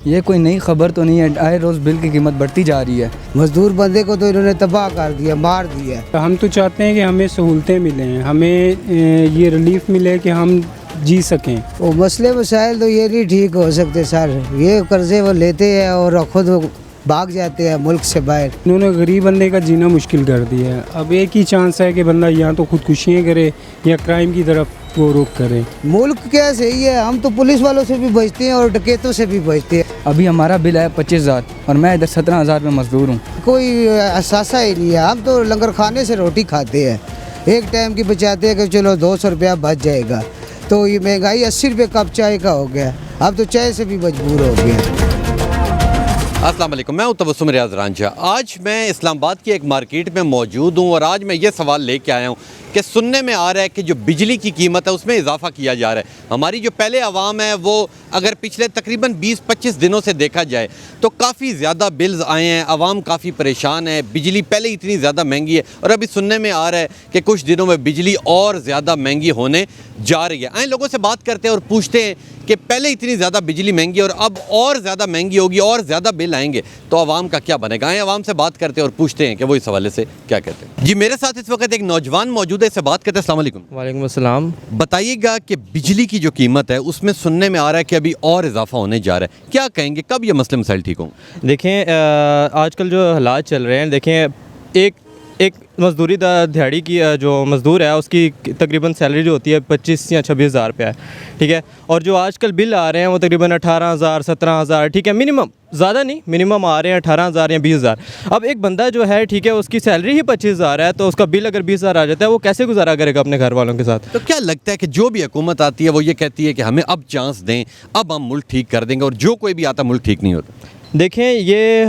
یہ کوئی نئی خبر تو نہیں ہے، آئے روز بل کی قیمت بڑھتی جا رہی ہے۔ مزدور بندے کو تو انہوں نے تباہ کر دیا، مار دیا۔ ہم تو چاہتے ہیں کہ ہمیں سہولتیں ملیں، ہمیں یہ ریلیف ملے کہ ہم جی سکیں۔ وہ مسئلے مسائل تو یہ نہیں ٹھیک ہو سکتے سر، یہ قرضے وہ لیتے ہیں اور خود بھاگ جاتے ہیں ملک سے باہر۔ انہوں نے غریب بندے کا جینا مشکل کر دیا ہے۔ اب ایک ہی چانس ہے کہ بندہ یا تو خودکشیاں کرے یا کرائم کی طرف وہ رخ کرے۔ ملک کیا صحیح ہے، ہم تو پولیس والوں سے بھی بچتے ہیں اور ڈکیتوں سے بھی بچتے ہیں۔ ابھی ہمارا بل ہے 25,000 اور میں ادھر 17,000 میں مزدور ہوں۔ کوئی احساسہ ہی نہیں ہے، ہم تو لنگر کھانے سے روٹی کھاتے ہیں، ایک ٹائم کی بچاتے ہیں کہ چلو 200 روپیہ بچ جائے گا۔ تو یہ مہنگائی 80 روپے کپ چائے کا ہو گیا، اب تو چائے سے بھی مجبور ہو گیا۔ السلام علیکم، میں ہوں تبسم ریاض رانجھا۔ آج میں اسلام آباد کی ایک مارکیٹ میں موجود ہوں اور آج میں یہ سوال لے کے آیا ہوں کہ سننے میں آ رہا ہے کہ جو بجلی کی قیمت ہے اس میں اضافہ کیا جا رہا ہے۔ ہماری جو پہلے عوام ہے وہ اگر پچھلے تقریباً 20-25 دنوں سے دیکھا جائے تو کافی زیادہ بلز آئے ہیں، عوام کافی پریشان ہے، بجلی پہلے اتنی زیادہ مہنگی ہے اور ابھی سننے میں آ رہا ہے کہ کچھ دنوں میں بجلی اور زیادہ مہنگی ہونے جا رہی ہے۔ آئیں لوگوں سے بات کرتے ہیں اور پوچھتے ہیں کہ پہلے اتنی زیادہ بجلی مہنگی اور اب اور زیادہ مہنگی ہوگی اور زیادہ بل آئیں گے تو عوام کا کیا بنے گا۔ آئیں عوام سے بات کرتے ہیں اور پوچھتے ہیں کہ وہ اس حوالے سے کیا کہتے ہیں۔ جی میرے ساتھ اس وقت ایک نوجوان موجود ہے، اس سے بات کرتے ہیں۔ السلام علیکم۔ وعلیکم السلام۔ بتائیے گا کہ بجلی کی جو قیمت ہے اس میں سننے میں آ رہا ہے کہ ابھی اور اضافہ ہونے جا رہا ہے، کیا کہیں گے کب یہ مسئلے مسائل ٹھیک ہوں؟ دیکھیں آج کل جو حالات چل رہے ہیں، دیکھیں ایک مزدوری دیہڑی کی جو مزدور ہے اس کی تقریباً سیلری جو ہوتی ہے 25 یا 26 ہزار روپیہ ہے، ٹھیک ہے، اور جو آج کل بل آ رہے ہیں وہ تقریباً 18,000 17,000، ٹھیک ہے، منیمم، زیادہ نہیں، منیمم آ رہے ہیں 18,000 یا 20,000۔ اب ایک بندہ جو ہے، ٹھیک ہے، اس کی سیلری ہی 25,000 ہے تو اس کا بل اگر 20,000 آ جاتا ہے وہ کیسے گزارا کرے گا اپنے گھر والوں کے ساتھ؟ تو کیا لگتا ہے کہ جو بھی حکومت آتی ہے وہ یہ کہتی ہے کہ ہمیں اب چانس دیں، اب ہم ملک ٹھیک کر دیں گے، اور جو کوئی بھی آتا ملک ٹھیک نہیں ہوتا؟ دیکھیں یہ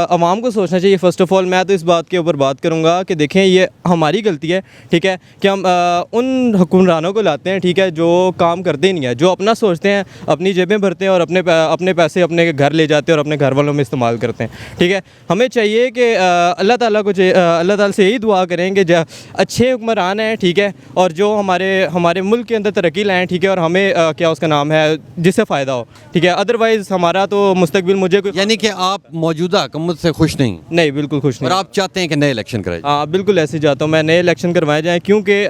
عوام کو سوچنا چاہیے۔ فرسٹ آف آل میں تو اس بات کے اوپر بات کروں گا کہ دیکھیں یہ ہماری غلطی ہے، ٹھیک ہے، کہ ہم ان حکمرانوں کو لاتے ہیں، ٹھیک ہے، جو کام کرتے ہی نہیں ہیں، جو اپنا سوچتے ہیں، اپنی جیبیں بھرتے ہیں اور اپنے پیسے اپنے گھر لے جاتے ہیں اور اپنے گھر والوں میں استعمال کرتے ہیں، ٹھیک ہے۔ ہمیں چاہیے کہ اللہ تعالیٰ کو اللہ تعالیٰ سے یہی دعا کریں کہ اچھے حکمران ہیں، ٹھیک ہے، اور جو ہمارے ملک کے اندر ترقی لائیں، ٹھیک ہے، اور ہمیں کیا اس کا نام ہے جس سے فائدہ ہو، ٹھیک ہے، ادروائز ہمارا تو مستقبل مجھے کوئی، یعنی کہ آپ موجودہ حکومت سے خوش نہیں؟ بالکل خوش نہیں، اور آپ چاہتے ہیں کہ نئے الیکشن کرائے جائیں؟ ہاں بالکل ایسے چاہتا ہوں میں، نئے الیکشن کروائے جائیں، کیونکہ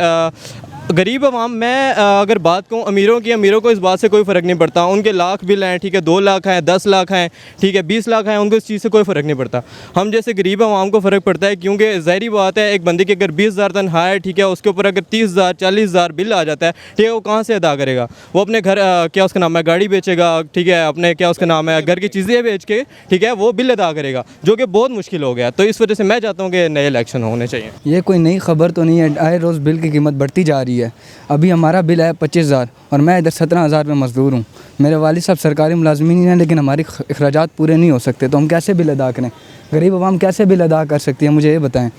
غریب عوام، میں اگر بات کروں امیروں کو اس بات سے کوئی فرق نہیں پڑتا، ان کے لاکھ بل ہیں، ٹھیک ہے، 2 لاکھ ہیں، 10 لاکھ ہیں، ٹھیک ہے، 20 لاکھ ہیں، ان کو اس چیز سے کوئی فرق نہیں پڑتا۔ ہم جیسے غریب عوام کو فرق پڑتا ہے، کیونکہ ظاہری بات ہے ایک بندے کی اگر 20,000 تنخواہ ہے، ٹھیک ہے، اس کے اوپر اگر 30,000 40,000 بل آ جاتا ہے، ٹھیک ہے، وہ کہاں سے ادا کرے گا؟ وہ اپنے گھر کیا اس کا نام ہے گاڑی بیچے گا، ٹھیک ہے، اپنے کیا اس کا نام ہے گھر کی چیزیں بیچ کے، ٹھیک ہے، وہ بل ادا کرے گا، جو کہ بہت مشکل ہو گیا۔ تو اس وجہ سے میں چاہتا ہوں کہ نئے الیکشن ہونے چاہیے۔ یہ کوئی نئی خبر تو نہیں ہے، آئے روز بل کی قیمت بڑھتی جا رہی ہے۔ ابھی ہمارا بل ہے 25,000 اور میں ادھر 17,000 میں مزدور ہوں۔ میرے والد صاحب سرکاری ملازمین ہیں لیکن ہماری اخراجات پورے نہیں ہو سکتے، تو ہم کیسے بل ادا کریں؟ غریب عوام کیسے بل ادا کر سکتی ہے؟ مجھے یہ بتائیں۔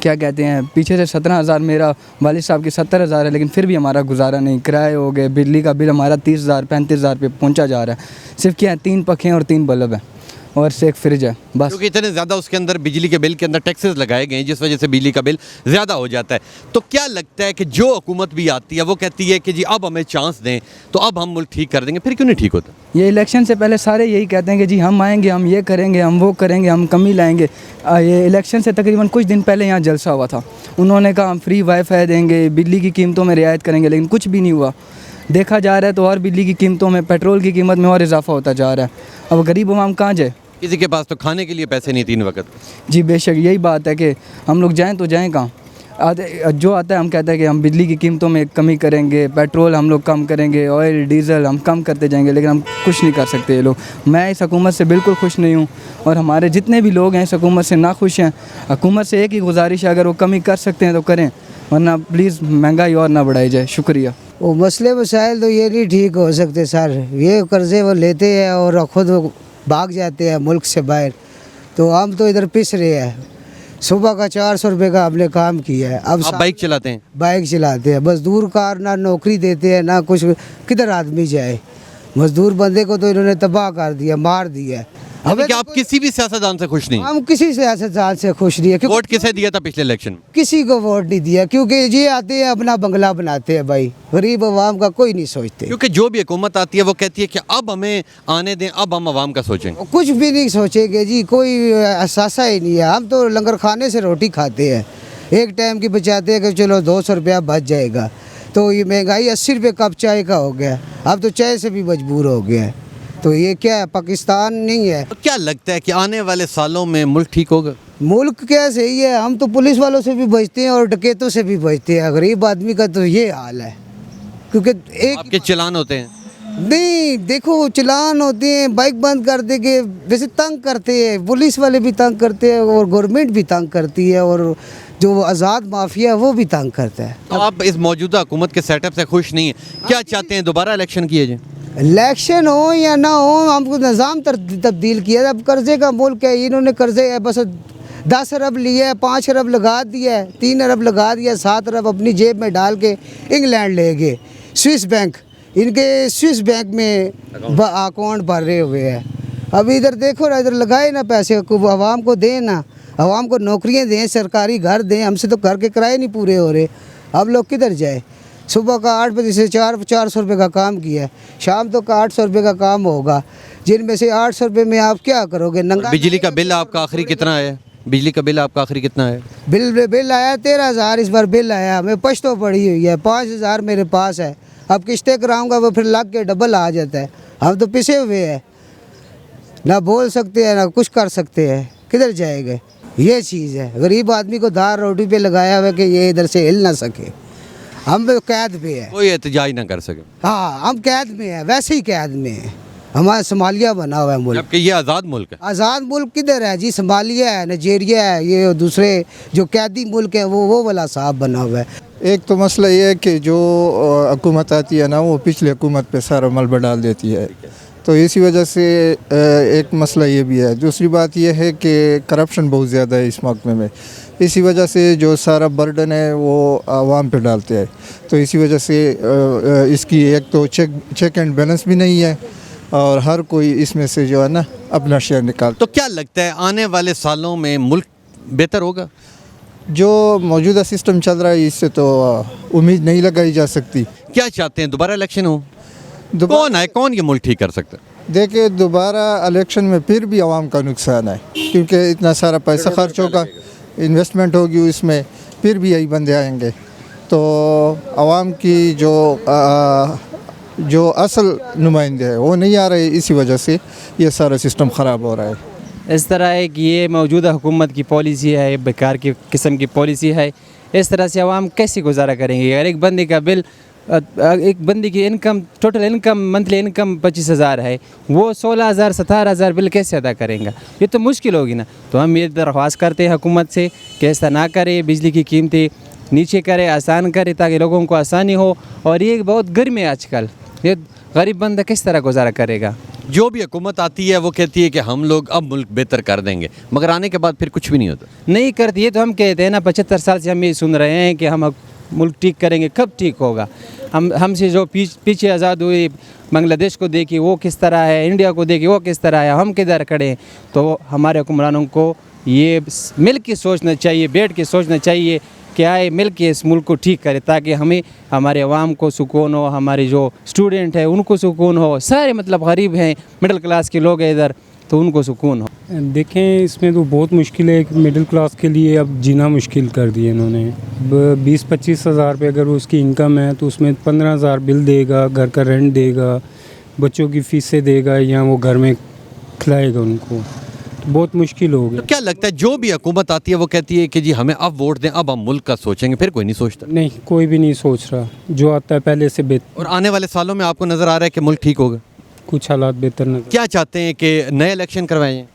کیا کہتے ہیں، پیچھے سے 17,000، میرا والد صاحب کی 70,000 ہے لیکن پھر بھی ہمارا گزارا نہیں، کرائے ہو گئے، بجلی کا بل ہمارا 30,000 35,000 پہ پہنچا جا رہا ہے۔ صرف کیا ہے 3 پنکھے اور 3 بلب ہیں اور سے ایک فریج ہے بس۔ کیونکہ اتنے زیادہ اس کے اندر بجلی کے بل کے اندر ٹیکسز لگائے گئے ہیں جس وجہ سے بجلی کا بل زیادہ ہو جاتا ہے۔ تو کیا لگتا ہے کہ جو حکومت بھی آتی ہے وہ کہتی ہے کہ جی اب ہمیں چانس دیں تو اب ہم ملک ٹھیک کر دیں گے، پھر کیوں نہیں ٹھیک ہوتا؟ یہ الیکشن سے پہلے سارے یہی کہتے ہیں کہ جی ہم آئیں گے، ہم یہ کریں گے، ہم وہ کریں گے، ہم کمی لائیں گے۔ یہ الیکشن سے تقریباً کچھ دن پہلے یہاں جلسہ ہوا تھا، انہوں نے کہا ہم فری وائی فائی دیں گے، بجلی کی قیمتوں میں رعایت کریں گے، لیکن کچھ بھی نہیں ہوا۔ دیکھا جا رہا ہے تو اور بجلی کی قیمتوں میں، پیٹرول کی قیمت میں اور اضافہ ہوتا جا رہا ہے۔ اب غریب عوام کہاں جائے؟ کسی کے پاس تو کھانے کے لیے پیسے نہیں 3 وقت۔ جی بے شک یہی بات ہے کہ ہم لوگ جائیں تو جائیں کہاں؟ جو آتا ہے ہم کہتے ہیں کہ ہم بجلی کی قیمتوں میں کمی کریں گے، پیٹرول ہم لوگ کم کریں گے، آئل ڈیزل ہم کم کرتے جائیں گے، لیکن ہم کچھ نہیں کر سکتے یہ لوگ۔ میں اس حکومت سے بالکل خوش نہیں ہوں اور ہمارے جتنے بھی لوگ ہیں اس حکومت سے ناخوش ہیں۔ حکومت سے ایک ہی گزارش ہے، اگر وہ کمی کر سکتے ہیں تو کریں، ورنہ پلیز مہنگائی اور نہ بڑھائی جائے۔ شکریہ۔ وہ مسئلے مسائل تو یہ نہیں ٹھیک ہو سکتے سر، یہ قرضے وہ لیتے ہیں اور خود بھاگ جاتے ہیں ملک سے باہر، تو ہم تو ادھر پس رہے ہیں۔ صبح کا 400 روپے کا ہم نے کام کیا ہے، اب آپ بائک چلاتے ہیں؟ بائک چلاتے ہیں، مزدور کار نہ نوکری دیتے ہیں نہ کچھ، کدھر آدمی جائے؟ مزدور بندے کو تو انہوں نے تباہ کر دیا، مار دیا۔ यानी कि आप किसी भी सियासतदान से खुश नहीं? हम किसी सियासतदान से खुश नहीं है, क्योंकि वोट किसे दिया था पिछले इलेक्शन में? किसी को वोट नहीं दिया, क्योंकि ये आते हैं अपना बंगला बनाते हैं भाई, गरीब आवाम का कोई नहीं सोचते। क्योंकि जो भी हुकूमत आती है वो कहती है कि अब हमें आने दें, अब हम आवाम का सोचेंगे। कुछ भी नहीं सोचेंगे जी, कोई एहसास ही नहीं है। हम तो लंगर खाने से रोटी खाते हैं, एक टाइम की बचाते हैं कि चलो 200 रुपया बच जाएगा। तो ये महंगाई 80 रुपये कप चाय का हो गया, अब तो चाय से भी मजबूर हो गया है। तो ये क्या है, पाकिस्तान नहीं है। तो क्या लगता है कि आने वाले सालों में मुल्क ठीक होगा? मुल्क क्या सही है, हम तो पुलिस वालों से भी बचते हैं और डकैतों से भी बचते हैं। गरीब आदमी का तो ये हाल है, क्योंकि एक आपके चलान होते हैं? नहीं, देखो चलान होते हैं, बाइक बंद कर देंगे, वैसे तंग करते हैं, पुलिस वाले भी तंग करते हैं और गवर्नमेंट भी तंग करती है, और जो आज़ाद माफिया है वो भी तंग करता है। तो आप इस मौजूदा हुकूमत के सेटअप से खुश नहीं हैं? क्या चाहते हैं, दोबारा इलेक्शन किए जाए? इलेक्शन हो या ना हो, हमको निज़ाम तब्दील किया। अब कर्जे का मुल्क है, इन्होंने कर्जे बस 10 अरब लिए, 5 अरब लगा दिया, 3 अरब लगा दिया, 7 अरब अपनी जेब में डाल के इंग्लैंड ले गए। स्विस बैंक, इनके स्विस बैंक में अकाउंट भर रहे हुए हैं। अब इधर देखो ना, इधर लगाए ना पैसे को, आवाम को दें ना, आवाम को नौकरियां दें, सरकारी घर दें। हमसे तो घर के किराए नहीं पूरे हो रहे, अब लोग किधर जाए? सुबह का 8 बजे से 400 रुपये का काम किया है, शाम तक का 800 रुपये का काम होगा, जिनमें से 800 रुपये में आप क्या करोगे? नंगा बिजली का बिल आपका आखिरी कितना है? बिजली का बिल आपका आखिरी कितना है? बिल आया 13,000 इस बार बिल आया। हमें पछतो पड़ी हुई है, 5,000 मेरे पास है। अब किस्तें कराऊंगा वो फिर लाख के डबल आ जाता है। हम तो पिसे हुए हैं, ना बोल सकते हैं ना कुछ कर सकते हैं, किधर जाएंगे? ये चीज़ है, गरीब आदमी को दार रोटी पे लगाया हुआ कि ये इधर से हिल ना सके। हम तो कैद पे है, कोई एहतजाज ना कर सके। हाँ हम कैद में है, वैसे ही कैद में है। हमारा सोमालिया बना हुआ है मुल्क। जबकि ये आज़ाद मुल्क है। आज़ाद मुल्क किधर है जी? सोमालिया है, नाइजीरिया है, ये दूसरे जो कैदी मुल्क है वो वाला साहब बना हुआ है। एक तो मसला ये है कि जो हुकूमत आती है ना, वो पिछले हुकूमत पे सारा मलबा डाल देती है, तो इसी वजह से एक मसला ये भी है। दूसरी बात ये है कि करप्शन बहुत ज़्यादा है इस महकमे में, इसी वजह से जो सारा बर्डन है वो आवाम पे डालते हैं। तो इसी वजह से इसकी एक तो चेक एंड बैलेंस भी नहीं है, और हर कोई इसमें से जो है ना अपना शेयर निकालता। तो क्या लगता है आने वाले सालों में मुल्क बेहतर होगा? जो मौजूदा सिस्टम चल रहा है इससे तो उम्मीद नहीं लगाई जा सकती। क्या चाहते हैं, दोबारा इलेक्शन हो? कौन है, कौन ये मुल्क ठीक कर सकता है? देखिए, दोबारा इलेक्शन में फिर भी आवाम का नुकसान है, क्योंकि इतना सारा पैसा खर्च होगा, इन्वेस्टमेंट होगी उसमें, फिर भी यही बंदे आएंगे। तो आवाम की जो असल नुमाइंदे हैं वो नहीं आ रहे, इसी वजह से ये सारा सिस्टम ख़राब हो रहा है। इस तरह है कि ये मौजूदा हुकूमत की पॉलिसी है, बेकार की किस्म की पॉलिसी है। इस तरह से आवाम कैसे गुजारा करेंगे? अगर एक बंदे का बिल, एक बंदे की income, total income, monthly income 25,000 है, वो 16,000 17,000 बिल कैसे अदा करेंगे? ये तो मुश्किल होगी ना। तो हम ये दरख्वास्त करते हैं हुकूमत से कि ऐसा ना करे, बिजली की कीमतें नीचे करे, आसान करे, ताकि लोगों को आसानी हो। और ये बहुत गर्मी है आजकल, ये गरीब बंदा किस तरह गुजारा करेगा? जो भी हुकूमत आती है वो कहती है कि हम लोग अब मुल्क बेहतर कर देंगे, मगर आने के बाद फिर कुछ भी नहीं होता। नहीं करती। ये तो हम कहते हैं ना, 75 साल से हम ये सुन रहे हैं कि हम मुल्क ठीक करेंगे। कब ठीक होगा? हमसे जो पीछे आज़ाद हुई बांग्लादेश को देखिए वो किस तरह है, इंडिया को देखिए वो किस तरह है, हम किधर खड़े हैं। तो हमारे हुक्मरानों को ये मिल के सोचना चाहिए, बैठ के सोचना चाहिए कि आए मिल के इस मुल्क को ठीक करें, ताकि हमें, हमारे अवाम को सुकून हो, हमारे जो स्टूडेंट है उनको सुकून हो, सारे मतलब गरीब हैं, मिडिल क्लास के लोग हैं इधर, तो उनको सुकून हो। देखें, इसमें तो बहुत मुश्किल है। मिडिल क्लास के लिए अब जीना मुश्किल कर दिया इन्होंने। 20-25 हज़ार रुपये अगर उसकी इनकम है तो उसमें 15,000 बिल देगा, घर का रेंट देगा, बच्चों की फ़ीसें देगा, या वो घर में खिलाएगा उनको, तो बहुत मुश्किल हो गया। तो क्या लगता है, जो भी हुकूमत आती है वो कहती है कि जी हमें अब वोट दें, अब हम मुल्क का सोचेंगे, फिर कोई नहीं सोचता? नहीं, कोई भी नहीं सोच रहा। जो आता है पहले से बेहतर। और आने वाले सालों में आपको नज़र आ रहा है कि मुल्क ठीक होगा? कुछ हालात बेहतर नजर। क्या चाहते हैं कि नए इलेक्शन करवाए जाएं?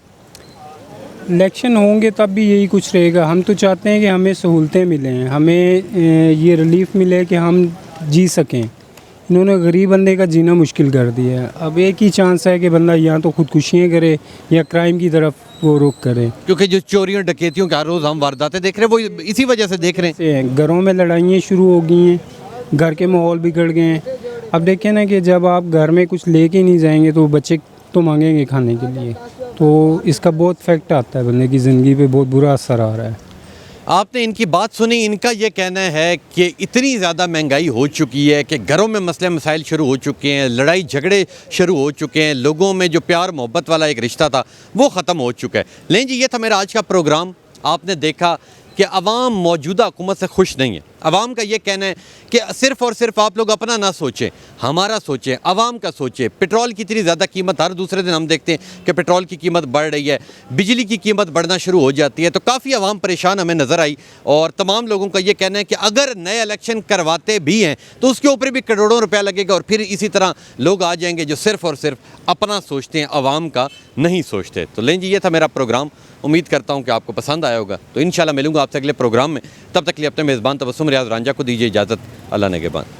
इलेक्शन होंगे तब भी यही कुछ रहेगा। हम तो चाहते हैं कि हमें सहूलतें मिलें, हमें ये रिलीफ मिले कि हम जी सकें। इन्होंने गरीब बंदे का जीना मुश्किल कर दिया है। अब एक ही चांस है कि बंदा या तो खुदकुशियाँ करे या क्राइम की तरफ वो रुख करे, क्योंकि जो चोरियों डकैतियों के हर रोज़ हम वारदातें देख रहे हैं वो इसी वजह से देख रहे हैं। घरों में लड़ाइयाँ शुरू हो गई हैं, घर के माहौल बिगड़ गए हैं। अब देखें ना कि जब आप घर में कुछ लेके नहीं जाएंगे तो बच्चे तो मांगेंगे खाने के लिए। तो इसका बहुत इफेक्ट आता है, बंदे की ज़िंदगी पे बहुत बुरा असर आ रहा है। आपने इनकी बात सुनी, इनका ये कहना है कि इतनी ज़्यादा महंगाई हो चुकी है कि घरों में मसले मसाइल शुरू हो चुके हैं, लड़ाई झगड़े शुरू हो चुके हैं, लोगों में जो प्यार मोहब्बत वाला एक रिश्ता था वो ख़त्म हो चुका है। लेकिन जी, ये था मेरा आज का प्रोग्राम। आपने देखा कि अवाम मौजूदा हुकूमत से खुश नहीं है। अवाम का ये कहना है कि सिर्फ़ और सिर्फ आप लोग अपना ना सोचें, हमारा सोचें, अवाम का सोचें। पेट्रोल की इतनी ज़्यादा कीमत, हर दूसरे दिन हम देखते हैं कि पेट्रोल की कीमत बढ़ रही है, बिजली की कीमत बढ़ना शुरू हो जाती है, तो काफ़ी अवाम परेशान हमें नज़र आई। और तमाम लोगों का ये कहना है कि अगर नए इलेक्शन करवाते भी हैं तो उसके ऊपर भी करोड़ों रुपया लगेगा और फिर इसी तरह लोग आ जाएंगे जो सिर्फ़ और सिर्फ अपना सोचते हैं, अवाम का नहीं सोचते। तो लें जी, ये था मेरा प्रोग्राम। उम्मीद करता हूँ कि आपको पसंद आया होगा। तो इंशाल्लाह मिलूंगा आपसे अगले प्रोग्राम में। तब तक के लिए अपने मेज़बान तबस्सुम रियाज रांझा को दीजिए इजाज़त। अल्लाह ने के बाद।